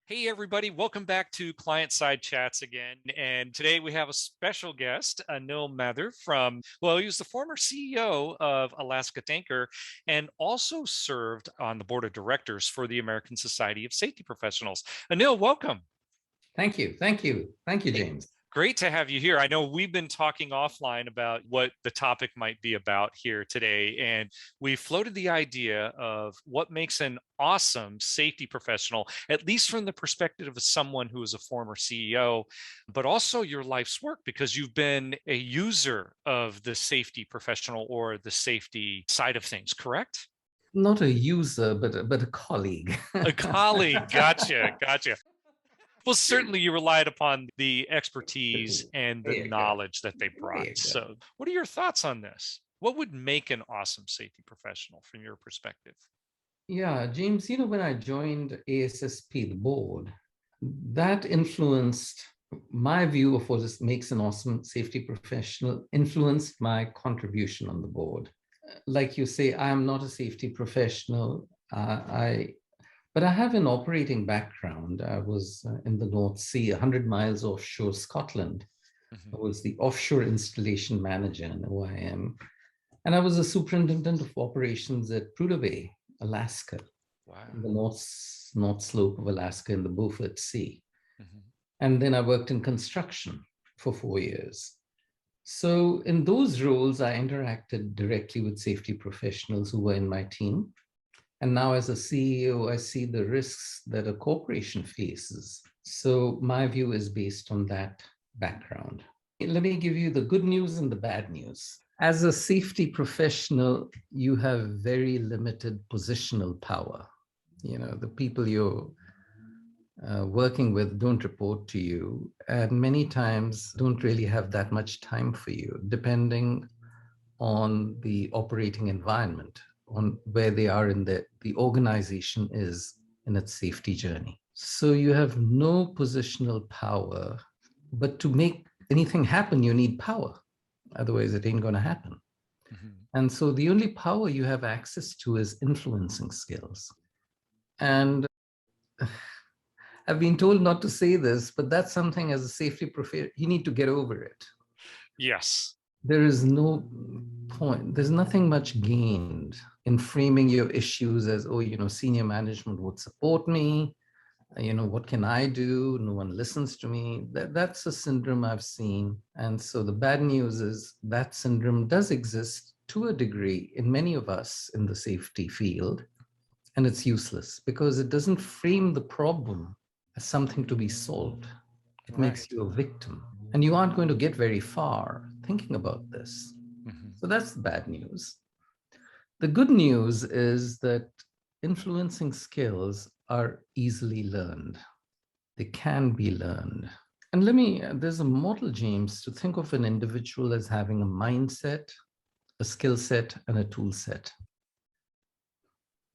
Hey, everybody. Welcome back to Client Side Chats again. And today we have a special guest, Anil Mathur he was the former CEO of Alaska Tanker and also served on the board of directors for the American Society of Safety Professionals. Anil, welcome. Thank you. Thank you. Thank you, Hey, James. great to have you here. I know we've been talking offline about what the topic might be about here today, and we floated the idea of what makes an awesome safety professional, at least from the perspective of someone who is a former CEO, but also your life's work because you've been a user of the safety professional or the safety side of things, correct? Not a user, but a colleague. A colleague. Gotcha. Well, certainly you relied upon the expertise and the There you go. knowledge that they There brought. you go. So, what are your thoughts on this? What would make an awesome safety professional from your perspective? Yeah, James, when I joined ASSP, the board, that influenced my view of what makes an awesome safety professional, influenced my contribution on the board. Like you say, I am not a safety professional. But I have an operating background. I was in the North Sea, 100 miles offshore Scotland. I Mhm. was the offshore installation manager in OIM. And I was the superintendent of operations at Prudhoe Bay, Alaska, Wow. in the north slope of Alaska in the Beaufort Sea. Mhm. And then I worked in construction for 4 years. So in those roles, I interacted directly with safety professionals who were in my team. And now, as a CEO, I see the risks that a corporation faces. So, my view is based on that background. Let me give you the good news and the bad news. As a safety professional, you have very limited positional power. The people you're working with don't report to you, and many times don't really have that much time for you, depending on the operating environment, on where they are in the organization is in its safety journey. So you have no positional power, but to make anything happen, you need power. Otherwise, it ain't going to happen. Mhm. And so the only power you have access to is influencing skills. And I've been told not to say this, but that's something as a safety professional, you need to get over it. Yes. There is no point, there's nothing much gained in framing your issues as, oh, senior management would support me. What can I do? No one listens to me. That's a syndrome I've seen. And so the bad news is that syndrome does exist to a degree in many of us in the safety field. And it's useless because it doesn't frame the problem as something to be solved. It makes Right. you a victim. And you aren't going to get very far thinking about this. Mhm. So that's the bad news. The good news is that influencing skills are easily learned. They can be learned. And there's a model, James, to think of an individual as having a mindset, a skill set, and a tool set.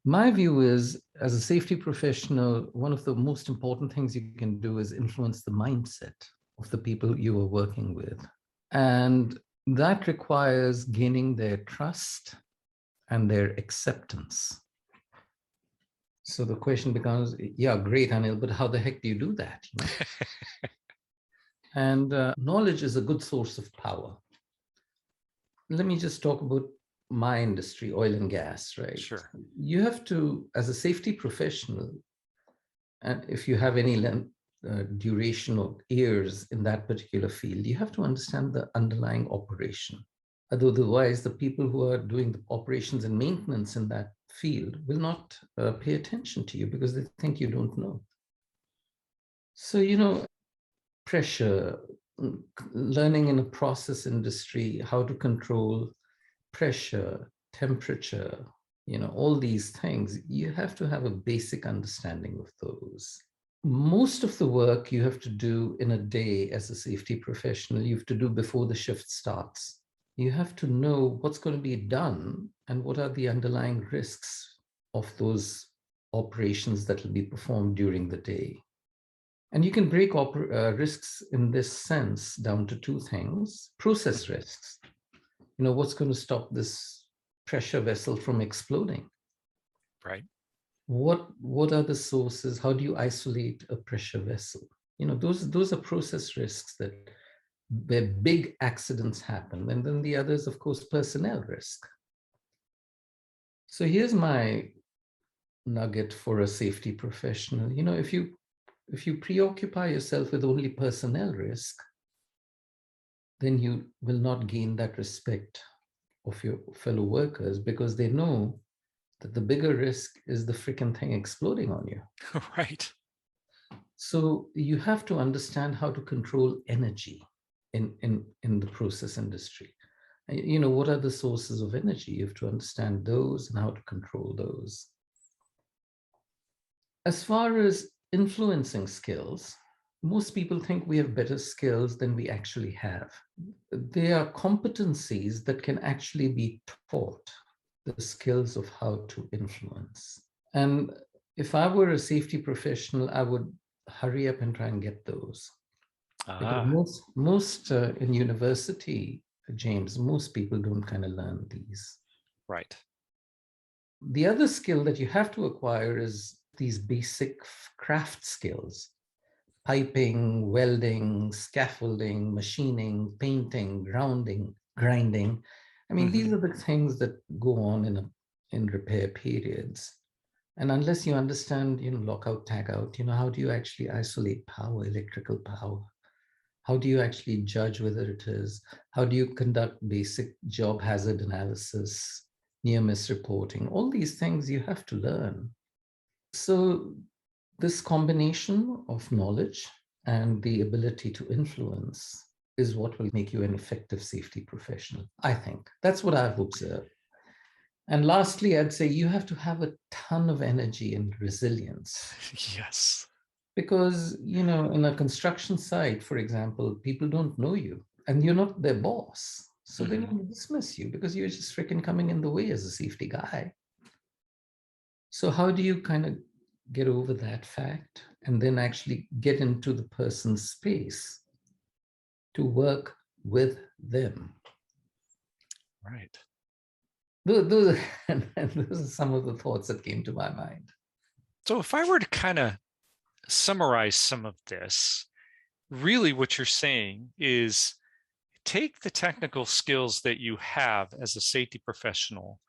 My view is, as a safety professional, one of the most important things you can do is influence the mindset of the people you are working with. And that requires gaining their trust and their acceptance. So the question becomes, yeah, great, Anil, but how the heck do you do that? And knowledge is a good source of power. Let me just talk about my industry, oil and gas, right? Sure. You have to, as a safety professional, and if you have any duration of years in that particular field, you have to understand the underlying operation. Otherwise, the people who are doing the operations and maintenance in that field will not pay attention to you because they think you don't know. So, pressure, learning in a process industry, how to control pressure, temperature, all these things, you have to have a basic understanding of those. Most of the work you have to do in a day as a safety professional, you have to do before the shift starts. You have to know what's going to be done and what are the underlying risks of those operations that will be performed during the day. And you can break risks in this sense down to two things: process risks. What's going to stop this pressure vessel from exploding? Right. What are the sources? How do you isolate a pressure vessel? Those are process risks that where big accidents happen. And then the others, of course, personnel risk. So here's my nugget for a safety professional. If you preoccupy yourself with only personnel risk, then you will not gain that respect of your fellow workers, because they know that the bigger risk is the freaking thing exploding on you. Right. So you have to understand how to control energy in the process industry. What are the sources of energy? You have to understand those and how to control those. As far as influencing skills, most people think we have better skills than we actually have. They are competencies that can actually be taught, the skills of how to influence. And if I were a safety professional, I would hurry up and try and get those. Because Ah, most in university, James, most people don't kind of learn these. right. The other skill that you have to acquire is these basic craft skills: piping, welding, scaffolding, machining, painting, grounding, grinding. I mean, these Hmm. are the things that go on in repair periods. And unless you understand, lockout, tag out, how do you actually isolate power, electrical power? How do you actually judge whether it is? How do you conduct basic job hazard analysis, near miss reporting? All these things you have to learn. So this combination of knowledge and the ability to influence is what will make you an effective safety professional, I think. That's what I've observed. And lastly, I'd say you have to have a ton of energy and resilience, Yes. because, in a construction site, for example, people don't know you and you're not their boss. So they Hmm. will dismiss you because you're just freaking coming in the way as a safety guy. So how do you kind of get over that fact and then actually get into the person's space to work with them? Right. Those, and those are some of the thoughts that came to my mind. So if I were to kind of summarize some of this, really what you're saying is take the technical skills that you have as a safety professional,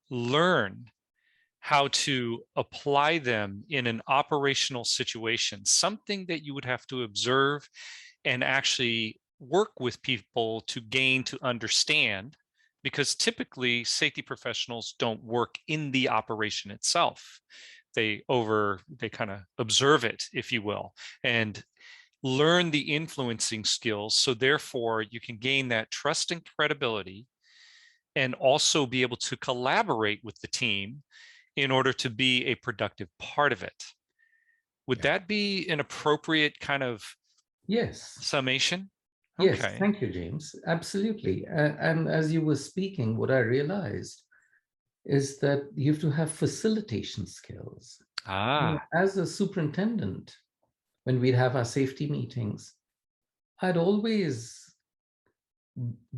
learn how to apply them in an operational situation, something that you would have to observe and actually work with people to gain to understand, because typically safety professionals don't work in the operation itself. They kind of observe it, if you will, and learn the influencing skills, so therefore you can gain that trust and credibility, and also be able to collaborate with the team in order to be a productive part of it. Would Yeah. that be an appropriate kind of Yes. summation? Yes. Okay. Thank you, James. Absolutely. And as you were speaking, what I realized is that you have to have facilitation skills. Ah. As a superintendent, when we'd have our safety meetings, I'd always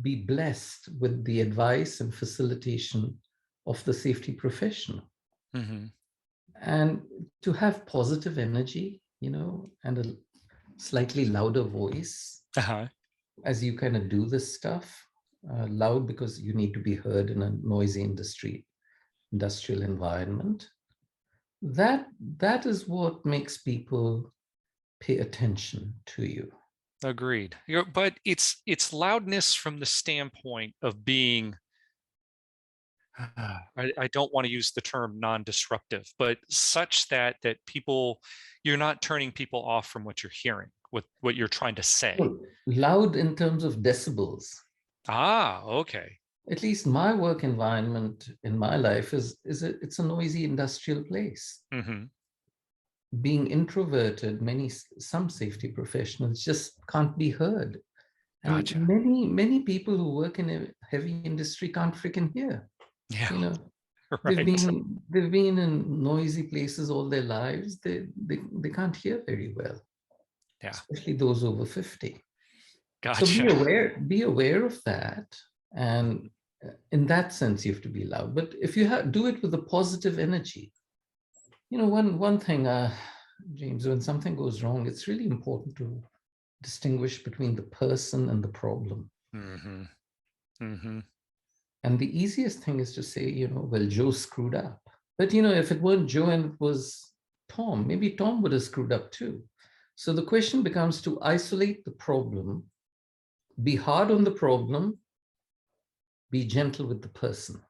be blessed with the advice and facilitation of the safety professional. Hmm. And to have positive energy, and a slightly louder voice Uh-huh. as you kind of do this stuff. Loud because you need to be heard in a noisy industrial environment. That is what makes people pay attention to you. Agreed. But it's loudness from the standpoint of being, I don't want to use the term non-disruptive, but such that people, you're not turning people off from what you're hearing, what you're trying to say. Well, loud in terms of decibels. Ah, okay. At least my work environment in my life it's a noisy industrial place. Hmm. Being introverted, some safety professionals just can't be heard, and Gotcha. many people who work in a heavy industry can't freaking hear. Yeah. You know, they've Right. been they've been in noisy places all their lives. They can't hear very well, Yeah. especially those over 50. So Gotcha. be aware of that. And in that sense, you have to be loud. But if you do it with a positive energy, one thing, James, when something goes wrong, it's really important to distinguish between the person and the problem. Mm-hmm. Mm-hmm. And the easiest thing is to say, well, Joe screwed up. But, if it weren't Joe and it was Tom, maybe Tom would have screwed up too. So the question becomes to isolate the problem, be hard on the problem, be gentle with the person.